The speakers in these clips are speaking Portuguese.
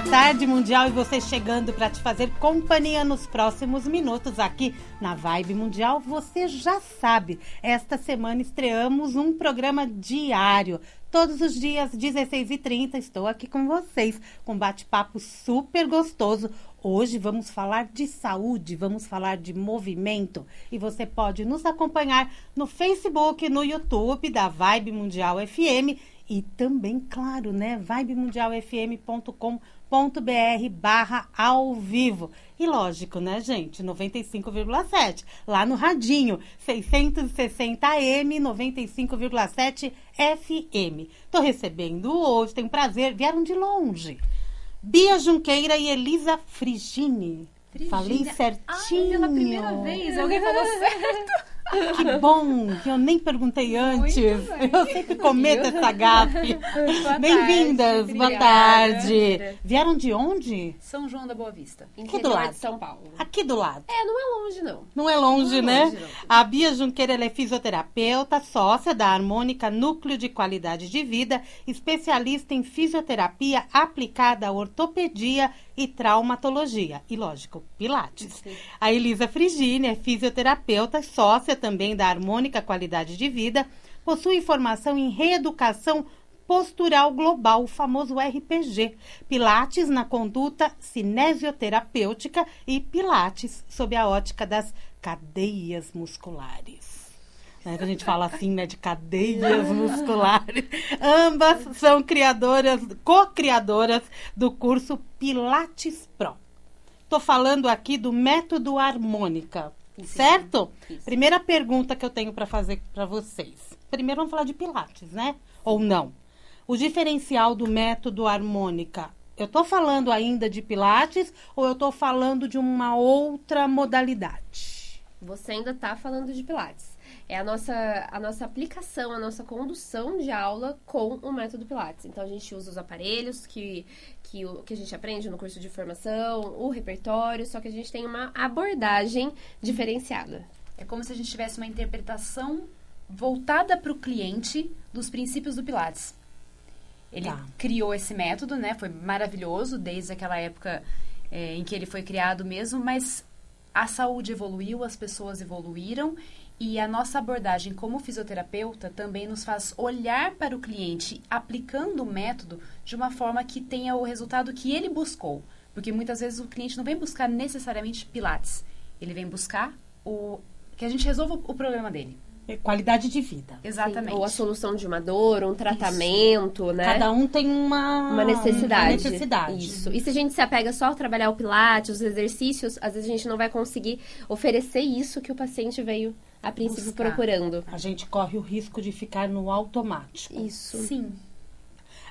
boa tarde, Mundial, e você chegando para te fazer companhia nos próximos minutos aqui na Vibe Mundial. Você já sabe, esta semana estreamos um programa diário. Todos os dias, 16h30, estou aqui com vocês, com um bate-papo super gostoso. Hoje vamos falar de saúde, vamos falar de movimento. E você pode nos acompanhar no Facebook, no YouTube da Vibe Mundial FM e também, claro, né, vibemundialfm.com.br/ao vivo. E lógico, né, gente, 95,7, lá no radinho, 660 AM, 95,7 FM. Tô recebendo hoje, tenho prazer, vieram de longe, Bia Junqueira e Elisa Frigini. Falei certinho. Ai, pela primeira vez, alguém falou certo. Que bom, que eu nem perguntei antes. Eu sempre cometo essa gafe. Bem-vindas, boa tarde. Vieram de onde? São João da Boa Vista. Aqui do lado. De São Paulo. Aqui do lado. Não é longe, não. Não é longe, Não é né? longe, não. A Bia Junqueira, ela é fisioterapeuta, sócia da Harmônica Núcleo de Qualidade de Vida, especialista em fisioterapia aplicada à ortopedia e traumatologia. E, lógico, Pilates. Sim. A Elisa Frigini é fisioterapeuta, sócia também da Harmônica Qualidade de Vida, possui formação em reeducação postural global, o famoso RPG, Pilates na conduta cinesioterapêutica e Pilates sob a ótica das cadeias musculares. Né, que a gente fala assim, né, de cadeias musculares. Ambas são co-criadoras do curso Pilates Pro. Estou falando aqui do método Harmônica, certo? Isso. Primeira pergunta que eu tenho para fazer para vocês. Primeiro vamos falar de Pilates, né? Ou não? O diferencial do método Harmônica, eu estou falando ainda de Pilates ou eu estou falando de uma outra modalidade? Você ainda está falando de Pilates. É a nossa aplicação, a nossa condução de aula com o método Pilates. Então, a gente usa os aparelhos que a gente aprende no curso de formação, o repertório, só que a gente tem uma abordagem diferenciada. É como se a gente tivesse uma interpretação voltada para o cliente dos princípios do Pilates. Ele criou esse método, né? Foi maravilhoso desde aquela época em que ele foi criado mesmo, mas a saúde evoluiu, as pessoas evoluíram e a nossa abordagem como fisioterapeuta também nos faz olhar para o cliente aplicando o método de uma forma que tenha o resultado que ele buscou. Porque muitas vezes o cliente não vem buscar necessariamente Pilates. Ele vem buscar que a gente resolva o problema dele. Qualidade de vida. Exatamente. Sim, ou a solução de uma dor, um tratamento, Isso. né? Cada um tem uma necessidade. Isso. E se a gente se apega só a trabalhar o Pilates, os exercícios, às vezes a gente não vai conseguir oferecer isso que o paciente veio a princípio procurando. A gente corre o risco de ficar no automático. Isso. Sim.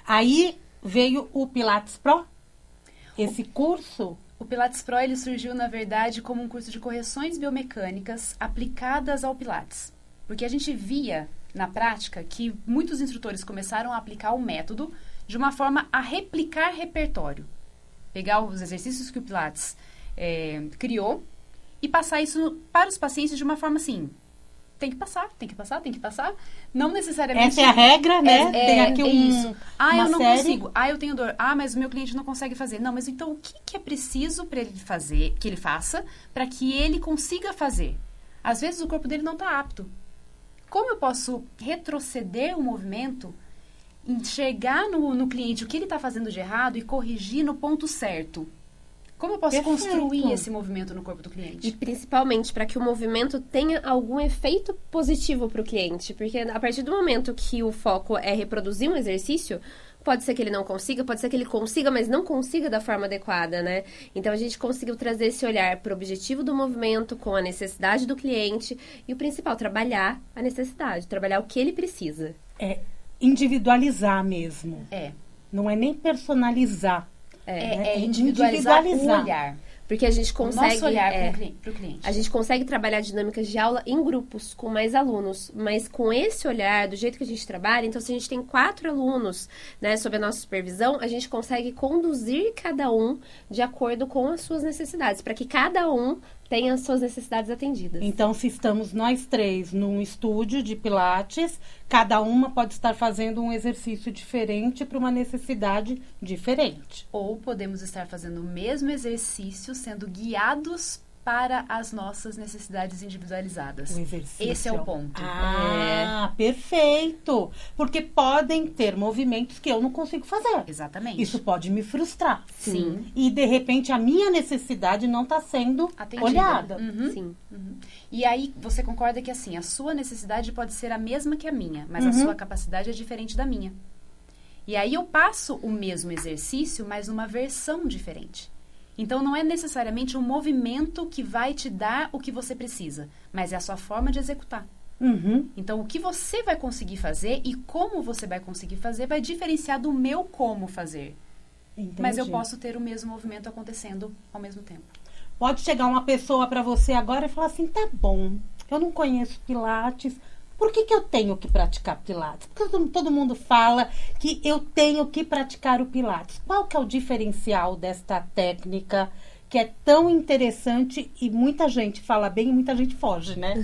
Aí veio o Pilates Pro, esse curso. O Pilates Pro ele surgiu, na verdade, como um curso de correções biomecânicas aplicadas ao Pilates. Porque a gente via, na prática, que muitos instrutores começaram a aplicar o método de uma forma a replicar repertório. Pegar os exercícios que o Pilates criou e passar isso para os pacientes de uma forma assim, tem que passar. Não necessariamente... Essa é a regra, né? Tem aqui isso. Eu não série. consigo. Eu tenho dor. Mas o meu cliente não consegue fazer. Não, mas então o que é preciso para ele fazer, que ele faça, para que ele consiga fazer? Às vezes o corpo dele não está apto. Como eu posso retroceder o movimento, enxergar no cliente o que ele está fazendo de errado e corrigir no ponto certo? Como eu posso construir esse movimento no corpo do cliente? E principalmente para que o movimento tenha algum efeito positivo para o cliente. Porque a partir do momento que o foco é reproduzir um exercício, pode ser que ele não consiga, pode ser que ele consiga, mas não consiga da forma adequada, né? Então, a gente conseguiu trazer esse olhar para o objetivo do movimento, com a necessidade do cliente. E o principal, trabalhar a necessidade, trabalhar o que ele precisa. É individualizar mesmo. Não é nem personalizar. É individualizar o olhar. Porque a gente consegue... O nosso olhar para o cliente. A gente consegue trabalhar dinâmicas de aula em grupos, com mais alunos. Mas com esse olhar, do jeito que a gente trabalha, então se a gente tem 4 alunos, né, sob a nossa supervisão, a gente consegue conduzir cada um de acordo com as suas necessidades, para que cada um tenha as suas necessidades atendidas. Então, se estamos nós três num estúdio de Pilates, cada uma pode estar fazendo um exercício diferente para uma necessidade diferente. Ou podemos estar fazendo o mesmo exercício, sendo guiados para as nossas necessidades individualizadas. O exercício. Esse é o ponto. Perfeito. Porque podem ter movimentos que eu não consigo fazer. Exatamente. Isso pode me frustrar. Sim. E, de repente, a minha necessidade não está sendo Atendida. olhada. Uhum. Sim. Uhum. E aí, você concorda que, assim, a sua necessidade pode ser a mesma que a minha, mas a sua capacidade é diferente da minha. E aí, eu passo o mesmo exercício, mas numa versão diferente. Então, não é necessariamente um movimento que vai te dar o que você precisa, mas é a sua forma de executar. Uhum. Então, o que você vai conseguir fazer e como você vai conseguir fazer vai diferenciar do meu como fazer. Entendi. Mas eu posso ter o mesmo movimento acontecendo ao mesmo tempo. Pode chegar uma pessoa para você agora e falar assim, tá bom, eu não conheço Pilates, por que eu tenho que praticar Pilates? Porque todo mundo fala que eu tenho que praticar o Pilates. Qual que é o diferencial desta técnica que é tão interessante e muita gente fala bem e muita gente foge, né?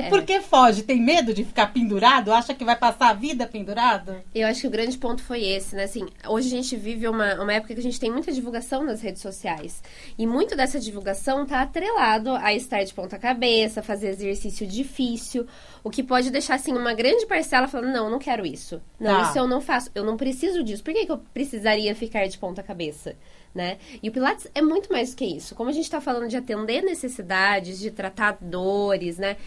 Por que foge? Tem medo de ficar pendurado? Acha que vai passar a vida pendurado? Eu acho que o grande ponto foi esse, né? Assim, hoje a gente vive uma época que a gente tem muita divulgação nas redes sociais. E muito dessa divulgação tá atrelado a estar de ponta cabeça, fazer exercício difícil, o que pode deixar, assim, uma grande parcela falando, não quero isso. Não, isso eu não faço. Eu não preciso disso. Por que eu precisaria ficar de ponta cabeça? Né? E o Pilates é muito mais do que isso. Como a gente está falando de atender necessidades, de tratar dores, né?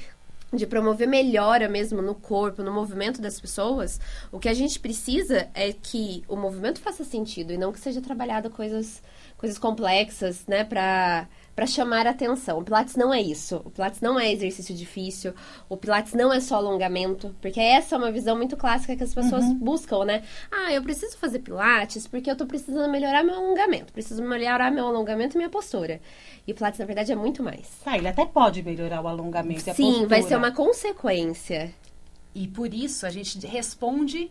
De promover melhora mesmo no corpo, no movimento das pessoas, o que a gente precisa é que o movimento faça sentido e não que seja trabalhado coisas complexas, né? Para chamar a atenção. O Pilates não é isso. O Pilates não é exercício difícil. O Pilates não é só alongamento. Porque essa é uma visão muito clássica que as pessoas buscam, né? Eu preciso fazer Pilates porque eu tô precisando melhorar meu alongamento. Preciso melhorar meu alongamento e minha postura. E o Pilates, na verdade, é muito mais. Ele até pode melhorar o alongamento e a Sim, postura. vai ser uma consequência. E por isso a gente responde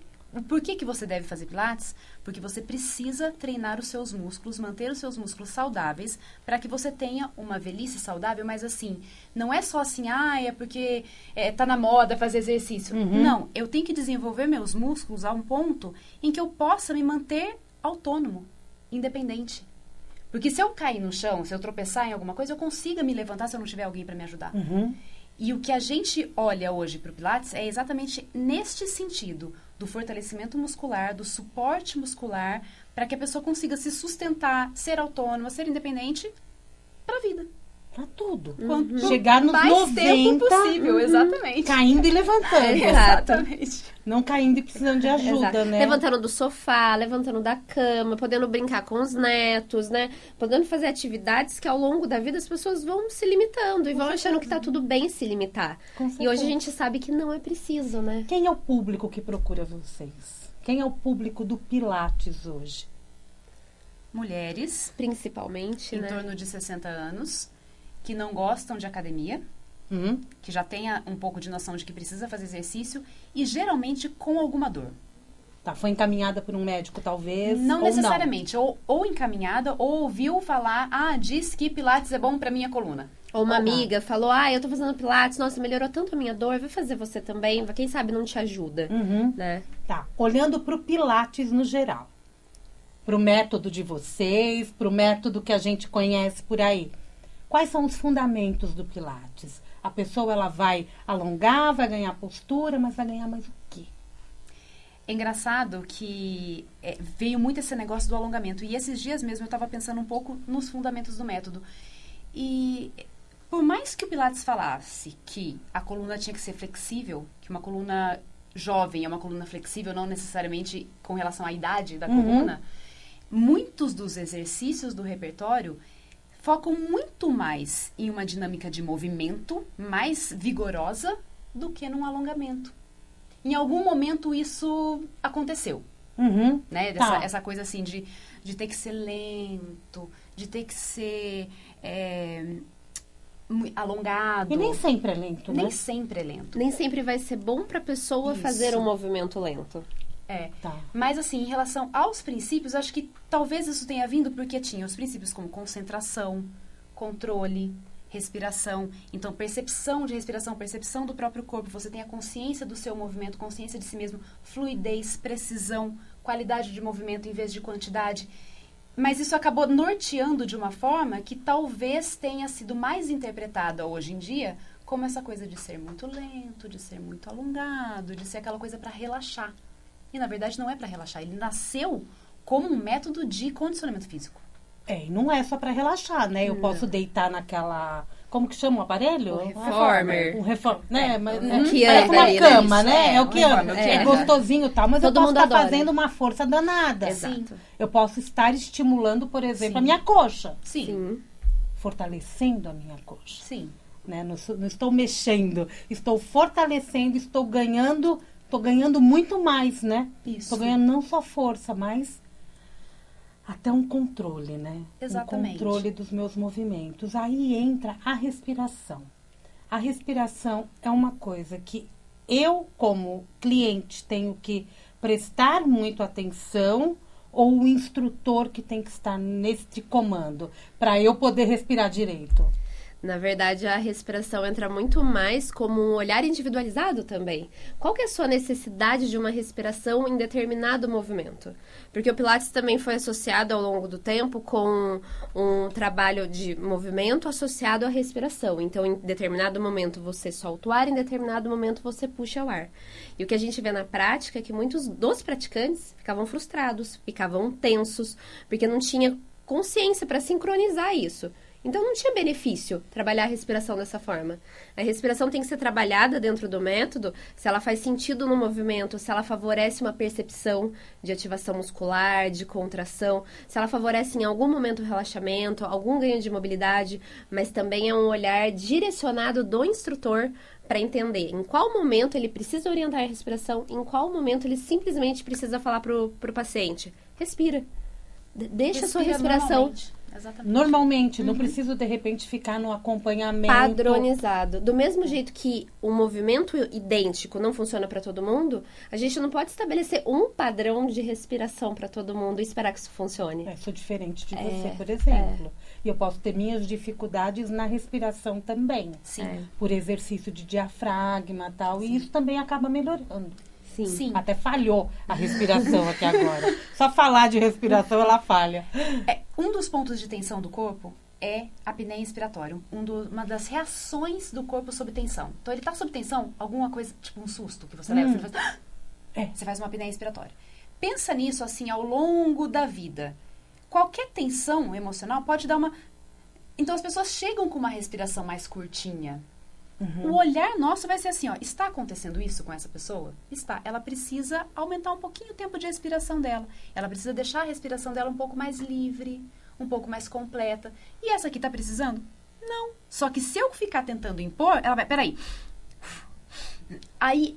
por que você deve fazer Pilates? Porque você precisa treinar os seus músculos, manter os seus músculos saudáveis, para que você tenha uma velhice saudável, mas assim, não é só assim, é porque tá na moda fazer exercício. Não, eu tenho que desenvolver meus músculos a um ponto em que eu possa me manter autônomo, independente. Porque se eu cair no chão, se eu tropeçar em alguma coisa, eu consiga me levantar se eu não tiver alguém para me ajudar. E o que a gente olha hoje para o Pilates é exatamente neste sentido, do fortalecimento muscular, do suporte muscular, para que a pessoa consiga se sustentar, ser autônoma, ser independente para a vida. Para tudo. Chegar nos mais 90, tempo possível, exatamente. Caindo e levantando. Exatamente. Não caindo e precisando de ajuda, Exato. né? Levantando do sofá, levantando da cama, podendo brincar com os netos, né? Podendo fazer atividades que ao longo da vida as pessoas vão se limitando e vão achando que tá tudo bem se limitar. E hoje a gente sabe que não é preciso, né? Quem é o público que procura vocês? Quem é o público do Pilates hoje? Mulheres, principalmente, em né? torno de 60 anos, que não gostam de academia, que já tenha um pouco de noção de que precisa fazer exercício e geralmente com alguma dor. Foi encaminhada por um médico, talvez? Não ou necessariamente. Ou encaminhada, ou ouviu falar, diz que Pilates é bom pra minha coluna. Ou uma amiga falou, eu tô fazendo Pilates, nossa, melhorou tanto a minha dor, vai fazer você também, quem sabe não te ajuda, né? Olhando pro Pilates no geral, pro método de vocês, pro método que a gente conhece por aí. Quais são os fundamentos do Pilates? A pessoa, ela vai alongar, vai ganhar postura, mas vai ganhar mais o quê? É engraçado que veio muito esse negócio do alongamento. E esses dias mesmo eu estava pensando um pouco nos fundamentos do método. E por mais que o Pilates falasse que a coluna tinha que ser flexível, que uma coluna jovem é uma coluna flexível, não necessariamente com relação à idade da coluna, muitos dos exercícios do repertório focam muito mais em uma dinâmica de movimento mais vigorosa do que num alongamento. Em algum momento isso aconteceu, né? Essa coisa assim de ter que ser lento, de ter que ser alongado. E nem sempre é lento, né? Nem sempre é lento. Nem sempre vai ser bom pra pessoa fazer um movimento lento. Mas assim, em relação aos princípios, acho que talvez isso tenha vindo porque tinha os princípios como concentração, controle, respiração. Então, percepção de respiração, percepção do próprio corpo. Você tem a consciência do seu movimento, consciência de si mesmo, fluidez, precisão, qualidade de movimento em vez de quantidade. Mas isso acabou norteando de uma forma que talvez tenha sido mais interpretada hoje em dia como essa coisa de ser muito lento, de ser muito alongado, de ser aquela coisa para relaxar. E, na verdade, não é para relaxar. Ele nasceu como um método de condicionamento físico. E não é só para relaxar, né? Eu posso deitar naquela... Como que chama o aparelho? Reformer. Um reformer, né? Mas, que parece uma anda, cama, né? né? Isso, É o que anda. o que É anda. gostosinho e tal, mas Todo eu posso mundo estar adora. fazendo uma força danada. Exato. Eu posso estar estimulando, por exemplo, Sim. a minha coxa. Sim. Sim. Fortalecendo a minha coxa. Sim. Né? Não estou mexendo, estou fortalecendo, estou ganhando muito mais, né? Isso. Estou ganhando não só força, mas até um controle, né? Exatamente. Um controle dos meus movimentos. Aí entra a respiração. A respiração é uma coisa que eu, como cliente, tenho que prestar muito atenção, ou o instrutor que tem que estar neste comando para eu poder respirar direito? Na verdade, a respiração entra muito mais como um olhar individualizado também. Qual que é a sua necessidade de uma respiração em determinado movimento? Porque o Pilates também foi associado ao longo do tempo com um trabalho de movimento associado à respiração. Então, em determinado momento você solta o ar, em determinado momento você puxa o ar. E o que a gente vê na prática é que muitos dos praticantes ficavam frustrados, ficavam tensos, porque não tinha consciência para sincronizar isso. Então, não tinha benefício trabalhar a respiração dessa forma. A respiração tem que ser trabalhada dentro do método se ela faz sentido no movimento, se ela favorece uma percepção de ativação muscular, de contração, se ela favorece em algum momento o relaxamento, algum ganho de mobilidade, mas também é um olhar direcionado do instrutor para entender em qual momento ele precisa orientar a respiração, em qual momento ele simplesmente precisa falar para o paciente. Respira. Deixa a sua respiração... Normalmente. Exatamente. Normalmente, não preciso de repente ficar no acompanhamento Padronizado. Do mesmo jeito que um movimento idêntico não funciona para todo mundo, a gente não pode estabelecer um padrão de respiração para todo mundo e esperar que isso funcione. Sou diferente de você, por exemplo. E eu posso ter minhas dificuldades na respiração também. Sim. Por exercício de diafragma e tal. E isso também acaba melhorando. Sim. Sim. Até falhou a respiração aqui agora. Só falar de respiração, ela falha. Um dos pontos de tensão do corpo é a apneia inspiratória. Uma das reações do corpo sob tensão. Então, ele está sob tensão, alguma coisa, tipo um susto que você leva. Você faz, você faz uma apneia inspiratória. Pensa nisso, assim, ao longo da vida. Qualquer tensão emocional pode dar uma... Então, as pessoas chegam com uma respiração mais curtinha. O olhar nosso vai ser assim, ó, está acontecendo isso com essa pessoa? Está. Ela precisa aumentar um pouquinho o tempo de respiração dela. Ela precisa deixar a respiração dela um pouco mais livre, um pouco mais completa. E essa aqui tá precisando? Não. Só que se eu ficar tentando impor, ela vai, peraí. Aí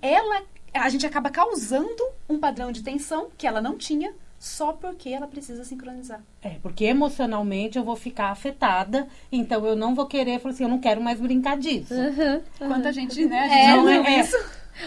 a gente acaba causando um padrão de tensão que ela não tinha, só porque ela precisa sincronizar. Porque emocionalmente eu vou ficar afetada, então eu não vou querer, falar assim, eu não quero mais brincar disso. Quanta gente, né? A gente não viu isso.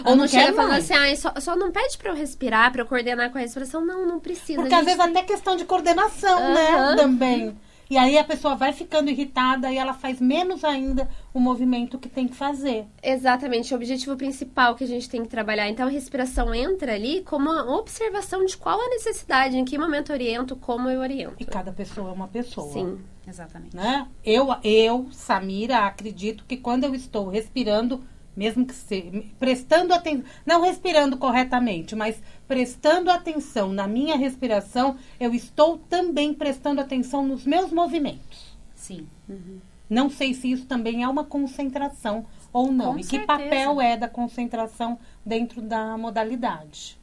Ou não chega quero falando mais. assim, só não pede pra eu respirar, pra eu coordenar com a respiração. Não precisa. Porque às vezes até questão de coordenação, né? Também. E aí a pessoa vai ficando irritada e ela faz menos ainda o movimento que tem que fazer. Exatamente, o objetivo principal que a gente tem que trabalhar. Então, a respiração entra ali como uma observação de qual a necessidade, em que momento eu oriento, como eu oriento. E cada pessoa é uma pessoa. Sim. Exatamente. Né? Eu, Samira, acredito que quando eu estou respirando, mesmo que seja, prestando atenção, não respirando corretamente, mas prestando atenção na minha respiração, eu estou também prestando atenção nos meus movimentos. Sim. Não sei se isso também é uma concentração ou não. Com E que certeza. papel é da concentração dentro da modalidade?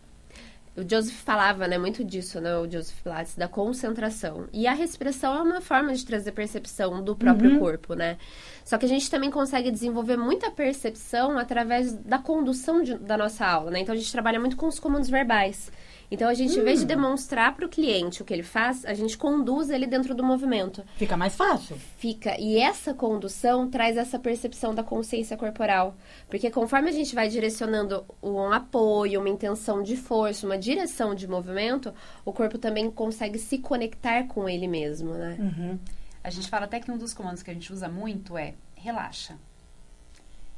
O Joseph falava, né, muito disso, né, o Joseph Pilates, da concentração. E a respiração é uma forma de trazer percepção do próprio corpo, né? Só que a gente também consegue desenvolver muita percepção através da condução da nossa aula, né? Então, a gente trabalha muito com os comandos verbais. Então, a gente, em vez de demonstrar para o cliente o que ele faz, a gente conduz ele dentro do movimento. Fica mais fácil. Fica. E essa condução traz essa percepção da consciência corporal. Porque conforme a gente vai direcionando um apoio, uma intenção de força, uma direção de movimento, o corpo também consegue se conectar com ele mesmo, né? A gente fala até que um dos comandos que a gente usa muito é relaxa.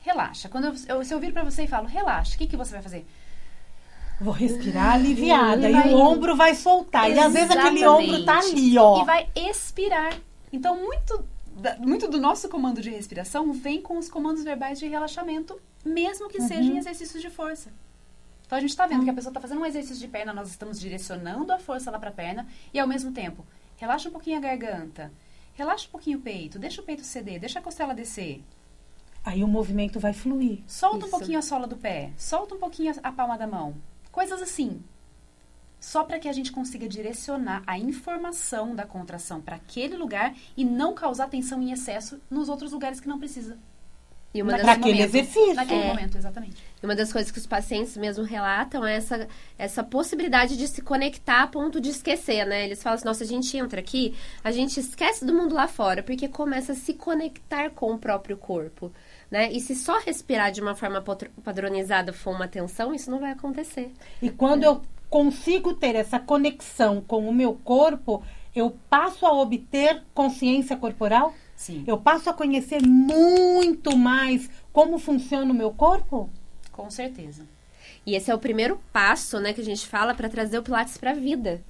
Relaxa. Quando se eu vir pra você e falo, relaxa, o que você vai fazer? Vou respirar aliviada. E o ombro vai soltar. Exatamente. E às vezes aquele ombro tá ali, ó. E vai expirar. Então, muito do nosso comando de respiração vem com os comandos verbais de relaxamento, mesmo que sejam exercícios de força. Então, a gente tá vendo que a pessoa tá fazendo um exercício de perna, nós estamos direcionando a força lá pra perna, e ao mesmo tempo, relaxa um pouquinho a garganta, relaxa um pouquinho o peito, deixa o peito ceder, deixa a costela descer. Aí o movimento vai fluir. Solta um pouquinho a sola do pé, solta um pouquinho a palma da mão. Coisas assim. Só para que a gente consiga direcionar a informação da contração para aquele lugar e não causar tensão em excesso nos outros lugares que não precisa. E uma Naquele exercício. Naquele momento, exatamente. E uma das coisas que os pacientes mesmo relatam é essa possibilidade de se conectar a ponto de esquecer, né? Eles falam assim, nossa, a gente entra aqui, a gente esquece do mundo lá fora, porque começa a se conectar com o próprio corpo, né? E se só respirar de uma forma padronizada for uma tensão, isso não vai acontecer. E quando eu consigo ter essa conexão com o meu corpo, eu passo a obter consciência corporal? Sim. Eu passo a conhecer muito mais como funciona o meu corpo? Com certeza. E esse é o primeiro passo, né, que a gente fala para trazer o Pilates para a vida.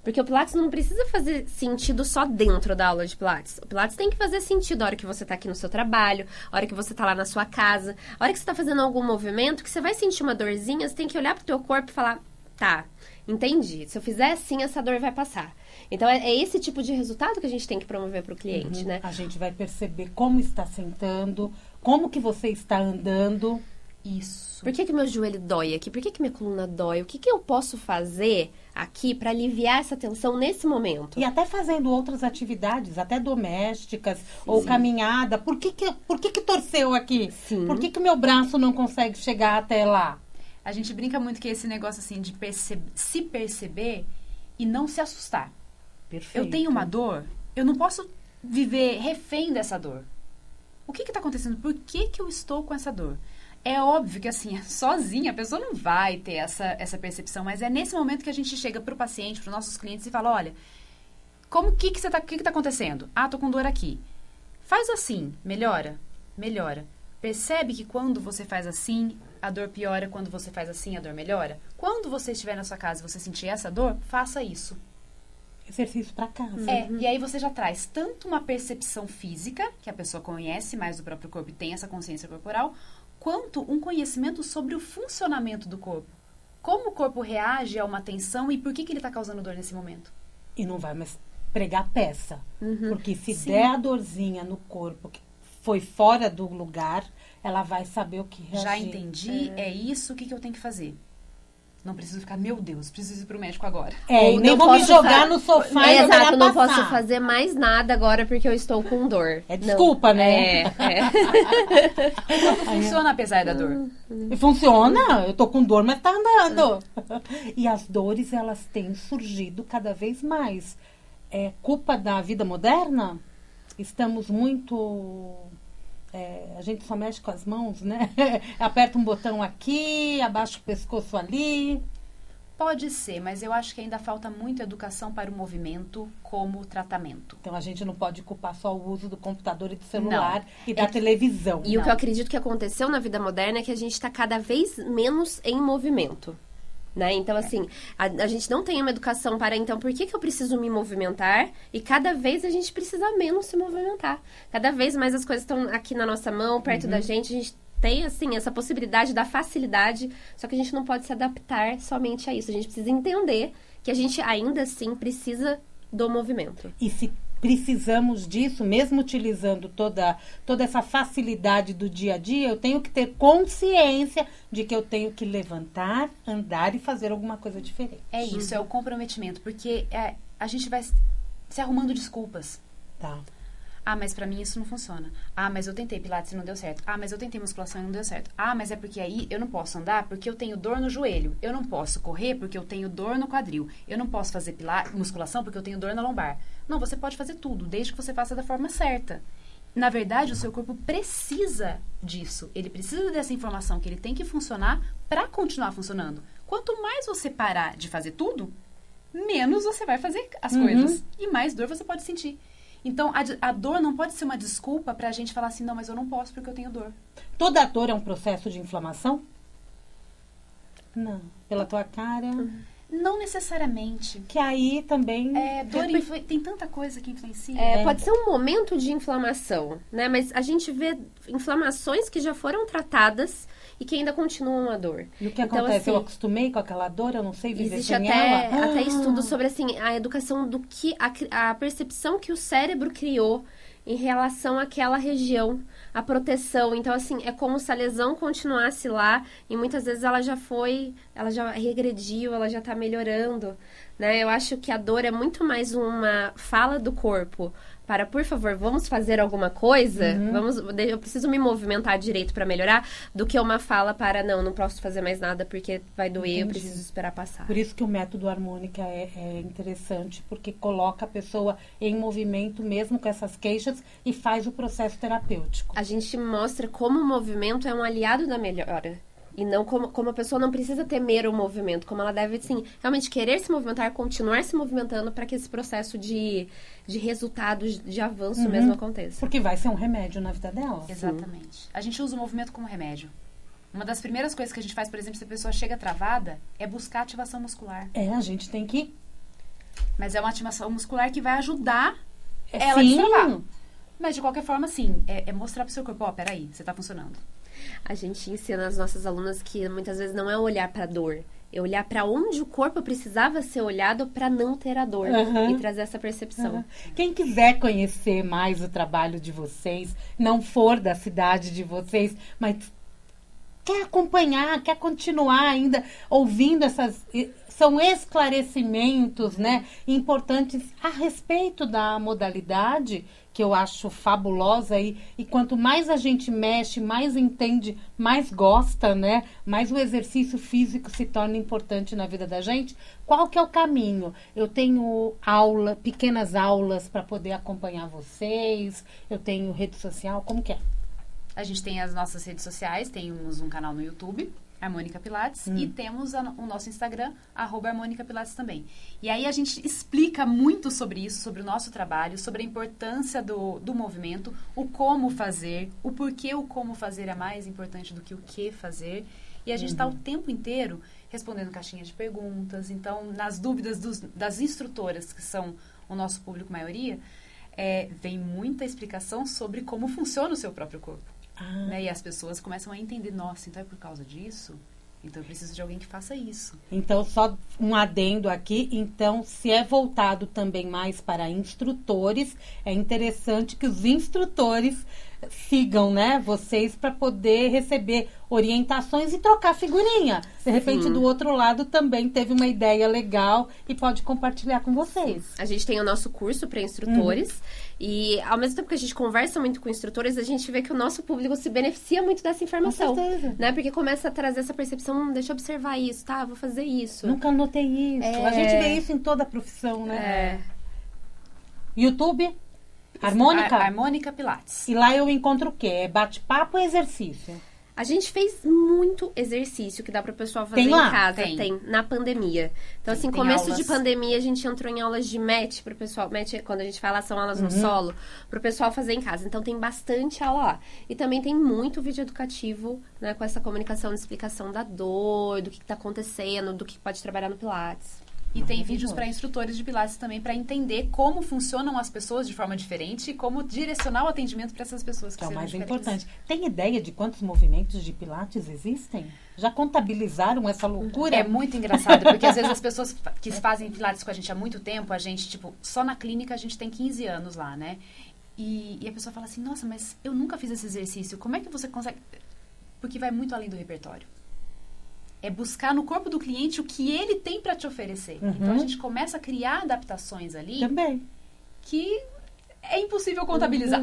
Porque o Pilates não precisa fazer sentido só dentro da aula de Pilates. O Pilates tem que fazer sentido a hora que você tá aqui no seu trabalho, a hora que você tá lá na sua casa, a hora que você tá fazendo algum movimento, que você vai sentir uma dorzinha, você tem que olhar pro teu corpo e falar, tá, entendi. Se eu fizer assim, essa dor vai passar. Então, é esse tipo de resultado que a gente tem que promover pro cliente, né? A gente vai perceber como está sentando, como que você está andando. Isso. Por que meu joelho dói aqui? Por que minha coluna dói? O que eu posso fazer aqui para aliviar essa tensão nesse momento? E até fazendo outras atividades, até domésticas, ou caminhada. Por que torceu aqui? Sim. Por que o meu braço não consegue chegar até lá? A gente brinca muito que esse negócio assim de se perceber e não se assustar. Perfeito. Eu tenho uma dor, eu não posso viver refém dessa dor. O que está acontecendo? Por que eu estou com essa dor? É óbvio que, assim, sozinha a pessoa não vai ter essa percepção, mas é nesse momento que a gente chega para o paciente, para os nossos clientes e fala, olha, o que tá acontecendo? Ah, tô com dor aqui. Faz assim, melhora? Melhora. Percebe que quando você faz assim, a dor piora, quando você faz assim, a dor melhora? Quando você estiver na sua casa e você sentir essa dor, faça isso. Exercício para casa. E aí você já traz tanto uma percepção física, que a pessoa conhece mais do próprio corpo e tem essa consciência corporal, quanto um conhecimento sobre o funcionamento do corpo. Como o corpo reage a uma tensão e por que ele está causando dor nesse momento. E não vai mais pregar peça. Porque se der a dorzinha no corpo que foi fora do lugar, ela vai saber o que reagir. Já entendi, é isso, o que eu tenho que fazer? Não preciso ficar, meu Deus, preciso ir pro médico agora. E nem vou me jogar no sofá e exato, não passar. posso fazer mais nada agora porque eu estou com dor. É desculpa, né? Como funciona apesar da dor? E funciona, eu tô com dor, mas tá andando. E as dores, elas têm surgido cada vez mais. É culpa da vida moderna? Estamos muito... a gente só mexe com as mãos, né? Aperta um botão aqui, abaixa o pescoço ali. Pode ser, mas eu acho que ainda falta muito educação para o movimento como tratamento. Então, a gente não pode culpar só o uso do computador e do celular e da televisão. E o que eu acredito que aconteceu na vida moderna é que a gente está cada vez menos em movimento. Né? Então, assim, a gente não tem uma educação para, então, por que eu preciso me movimentar? E cada vez a gente precisa menos se movimentar. Cada vez mais as coisas estão aqui na nossa mão, perto da gente. A gente tem, assim, essa possibilidade da facilidade, só que a gente não pode se adaptar somente a isso. A gente precisa entender que a gente, ainda assim, precisa do movimento. E se precisamos disso, mesmo utilizando toda essa facilidade do dia a dia, eu tenho que ter consciência de que eu tenho que levantar, andar e fazer alguma coisa diferente. É isso, é o comprometimento, porque a gente vai se arrumando desculpas. Tá. Ah, mas pra mim isso não funciona. Ah, mas eu tentei pilates e não deu certo. Ah, mas eu tentei musculação e não deu certo. Ah, mas é porque aí eu não posso andar porque eu tenho dor no joelho. Eu não posso correr porque eu tenho dor no quadril. Eu não posso fazer musculação porque eu tenho dor na lombar. Não, você pode fazer tudo, desde que você faça da forma certa. Na verdade, o seu corpo precisa disso. Ele precisa dessa informação que ele tem que funcionar pra continuar funcionando. Quanto mais você parar de fazer tudo, menos você vai fazer as coisas. E mais dor você pode sentir. Então, a dor não pode ser uma desculpa pra gente falar assim, não, mas eu não posso porque eu tenho dor. Toda dor é um processo de inflamação? Não. Pela tua cara? Não necessariamente. Que aí também... Dor tem tanta coisa que influencia. Pode ser um momento de inflamação, né? Mas a gente vê inflamações que já foram tratadas e que ainda continuam a dor. E o que Então, acontece? assim, Eu acostumei com aquela dor, eu não sei viver existe sem até ela? estudos sobre, assim, a educação do que... A percepção que o cérebro criou em relação àquela região, a proteção. Então, assim, é como se a lesão continuasse lá e muitas vezes ela já regrediu, ela já tá melhorando, né? Eu acho que a dor é muito mais uma fala do corpo para, por favor, vamos fazer alguma coisa, eu preciso me movimentar direito para melhorar, do que uma fala para, não posso fazer mais nada porque vai doer, eu preciso esperar passar. Por isso que o método harmônica é interessante, porque coloca a pessoa em movimento mesmo com essas queixas e faz o processo terapêutico. A gente mostra como o movimento é um aliado da melhora. E não como a pessoa não precisa temer o movimento, como ela deve, assim, realmente querer se movimentar, continuar se movimentando para que esse processo de resultados, de avanço mesmo aconteça. Porque vai ser um remédio na vida dela. Exatamente. A gente usa o movimento como remédio. Uma das primeiras coisas que a gente faz, por exemplo, se a pessoa chega travada, é buscar ativação muscular. A gente tem que... Mas é uma ativação muscular que vai ajudar ela a sim. destravar. Mas, de qualquer forma, sim, é mostrar pro seu corpo, peraí, você tá funcionando. A gente ensina as nossas alunas que muitas vezes não é olhar para a dor, é olhar para onde o corpo precisava ser olhado para não ter a dor e trazer essa percepção. Quem quiser conhecer mais o trabalho de vocês, não for da cidade de vocês, mas quer acompanhar, quer continuar ainda ouvindo são esclarecimentos, né, importantes a respeito da modalidade, que eu acho fabulosa, e quanto mais a gente mexe, mais entende, mais gosta, né, mais o exercício físico se torna importante na vida da gente. Qual que é o caminho? Eu tenho pequenas aulas para poder acompanhar vocês, eu tenho rede social, como que é? A gente tem as nossas redes sociais, temos um canal no YouTube, Harmônica Pilates, e temos o nosso Instagram, @Harmônica Pilates também. E aí a gente explica muito sobre isso, sobre o nosso trabalho, sobre a importância do movimento, o como fazer, o porquê o como fazer é mais importante do que o que fazer. E a gente está o tempo inteiro respondendo caixinha de perguntas. Então, nas dúvidas das instrutoras, que são o nosso público maioria, vem muita explicação sobre como funciona o seu próprio corpo. Né? E as pessoas começam a entender, nossa, então é por causa disso? Então eu preciso de alguém que faça isso. Então, só um adendo aqui. Então, se é voltado também mais para instrutores, é interessante que os instrutores sigam, né, vocês, para poder receber orientações e trocar figurinha. De repente, do outro lado também teve uma ideia legal e pode compartilhar com vocês. A gente tem o nosso curso para instrutores e, ao mesmo tempo que a gente conversa muito com instrutores, a gente vê que o nosso público se beneficia muito dessa informação. Com certeza. Né? Porque começa a trazer essa percepção, deixa eu observar isso, tá? Vou fazer isso. Nunca notei isso. A gente vê isso em toda a profissão, né? YouTube? Harmônica? Harmônica Pilates. E lá eu encontro o quê? É bate-papo ou exercício? A gente fez muito exercício que dá para o pessoal fazer Tem lá? em casa. Tem. Na pandemia. Então, assim, Tem começo aulas. de pandemia, a gente entrou em aulas de match pro pessoal. Match, quando a gente fala, são aulas no solo, pro pessoal fazer em casa. Então, tem bastante aula lá. E também tem muito vídeo educativo, né? Com essa comunicação de explicação da dor, do que tá acontecendo, do que pode trabalhar no Pilates. E tem vídeos para instrutores de Pilates também, para entender como funcionam as pessoas de forma diferente e como direcionar o atendimento para essas pessoas que Que é o sejam mais diferentes. importante. Tem ideia de quantos movimentos de Pilates existem? Já contabilizaram essa loucura? É muito engraçado, porque às vezes as pessoas que fazem Pilates com a gente há muito tempo, a gente, tipo, só na clínica a gente tem 15 anos lá, né? E a pessoa fala assim, nossa, mas eu nunca fiz esse exercício, como é que você consegue... Porque vai muito além do repertório. É buscar no corpo do cliente o que ele tem para te oferecer. Então, a gente começa a criar adaptações ali Também. que é impossível contabilizar.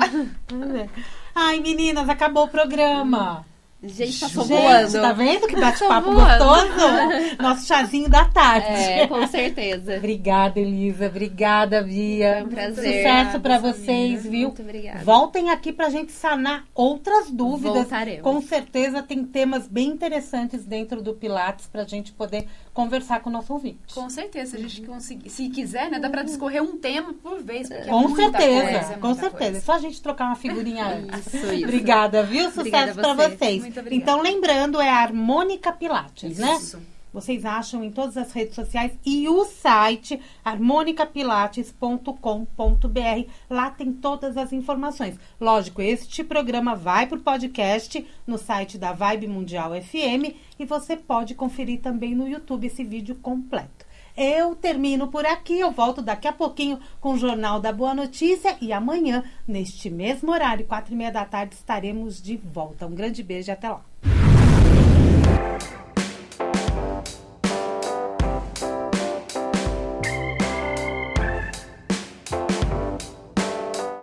Ai, meninas, acabou o programa. Gente, passou Gente, voando. tá vendo que bate-papo Tô voando. gostoso? Nosso chazinho da tarde. Com certeza. Obrigada, Elisa. Obrigada, Bia. Foi um prazer. Sucesso pra Obrigada, vocês, Samira. viu? Muito obrigada. Voltem aqui pra gente sanar outras dúvidas. Voltaremos. Com certeza tem temas bem interessantes dentro do Pilates pra gente poder conversar com o nosso ouvinte. Com certeza, se a gente conseguir, se quiser, né, dá pra discorrer um tema por vez, porque Com é muita certeza, coisa, é com muita certeza. É coisa. só a gente trocar uma figurinha antes. Isso. Obrigada, viu? Obrigada Sucesso a pra você. vocês. Muito obrigada. Então, lembrando, é a Harmônica Pilates, né? Isso. Vocês acham em todas as redes sociais e o site harmonicapilates.com.br. Lá tem todas as informações. Lógico, este programa vai pro podcast no site da Vibe Mundial FM e você pode conferir também no YouTube esse vídeo completo. Eu termino por aqui, eu volto daqui a pouquinho com o Jornal da Boa Notícia e amanhã, neste mesmo horário, 4:30 da tarde, estaremos de volta. Um grande beijo e até lá.